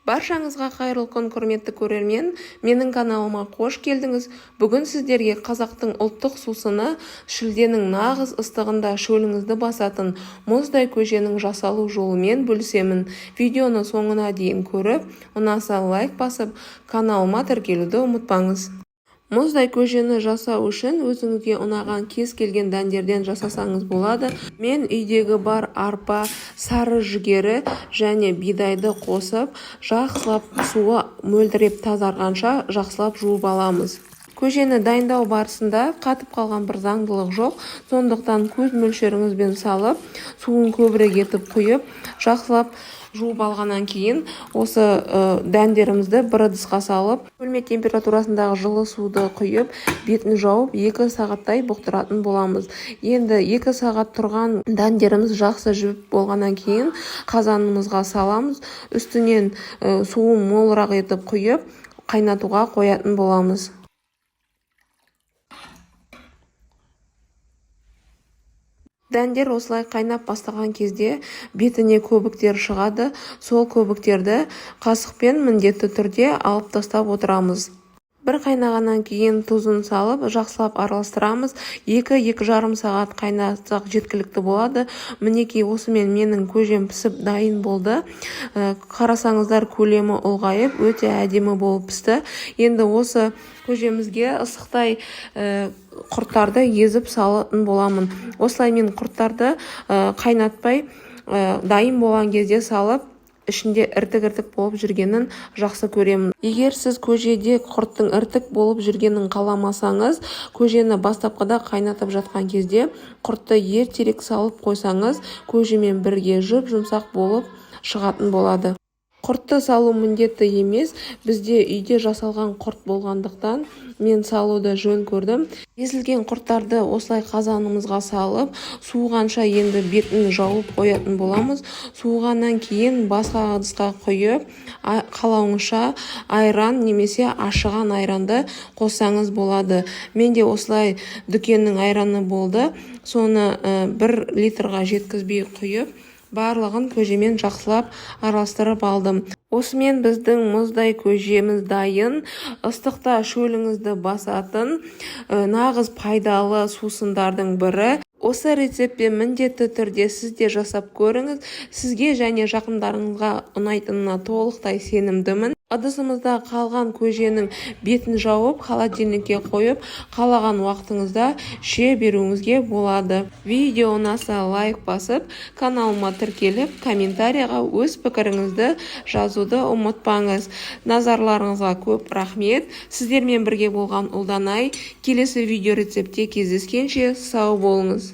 Баршаңызға қайырлы күн, құрметті көрермен. Менің каналыма қош келдіңіз. Бүгін сіздерге қазақтың ұлттық сусыны шілденің нағыз ыстығында шөліңізді басатын мұздай көженің жасалу жолымен бөлісемін. Видеоны соңына дейін көріп, ұнаса лайк басып, каналыма тіркелуді ұмытпаңыз. Мұздай көжені жасау үшін өзіңізге ұнаған кез келген дәндерден жасасаңыз болады. Мен үйдегі бар арпа, сары жүгері және бидайды қосып, жақсылап суы мөлдіреп тазарғанша жақсылап жуып аламыз. Көжені дайындау барысында қатып қалған бір заңдылық жоқ, сондықтан көз мөлшеріңізбен салып, суын көбірек етіп құйып, жақсылап жуып алғаннан кейін осы дәндерімізді бір ыдысқа салып, бөлме температурасындағы жылы суды құйып, бетін жауып 2 сағаттай бұқтыратын боламыз. Енді 2 сағат тұрған дәндеріміз жақсы жібіп болғаннан кейін қазанымызға саламыз. Үстінен суын молырақ етіп құйып, қайнатуға қоятын боламыз. Дәндер осылай қайнап бастаған кезде бетіне көбіктер шығады. Сол көбіктерді қасықпен міндетті түрде алып тастап отырамыз. Бір қайнағаннан кейін тұзын салып, жақсылап араластырамыз. 2-2,5 сағат қайнатсақ жеткілікті болады. Мінекей осымен менің көжем пісіп дайын болды. Қарасаңыздар, көлемі ұлғайып, өте әдемі болып пісті. Енді осы көжемізге ыстықтай құрттарды езіп салатын боламын. Осылай мен құрттарды қайнатпай дайын болған кезде салып, ішінде іртік-іртік болып жүргенін жақсы көремін. Егер сіз көжеде құрттың іртік болып жүргенін қаламасаңыз, көжені бастапқыда қайнатып жатқан кезде құртты ертерек салып қойсаңыз, көжемен бірге жұмсақ болып шығатын болады. Құртты салу міндетті емес, бізде үйде жасалған құрт болғандықтан мен салуды жөн көрдім. Езілген құрттарды осылай қазанымызға салып, суығанша енді бетін жауып қоятын боламыз. Суығаннан кейін басқа ыдысқа құйып, қалауыңызша айран немесе ашыған айранды қоссаңыз болады. Менде осылай дүкеннің айраны болды. Соны 1 литрға жеткізбей құйып, барлығын көжемен жақсылап араластырып алдым. Осымен біздің мұздай көжеміз дайын. Ыстықта шөліңізді басатын нағыз пайдалы сусындардың бірі. Осы рецептпен міндетті түрде сіз де жасап көріңіз. Сізге және жақындарыңызға ұнайтынына толықтай сенімдімін. Ыдысымызда қалған көженің бетін жауып, холодильникке қойып, қалаған уақытыңызда ше беруіңізге болады. Видео ұнаса лайк басып, каналыма тіркеліп, комментарияға өз пікіріңізді жазуды ұмытпаңыз. Назарларыңызға көп рахмет. Сіздермен бірге болған Ұлданай. Келесі видео рецептте кездескенше сау болыңыз.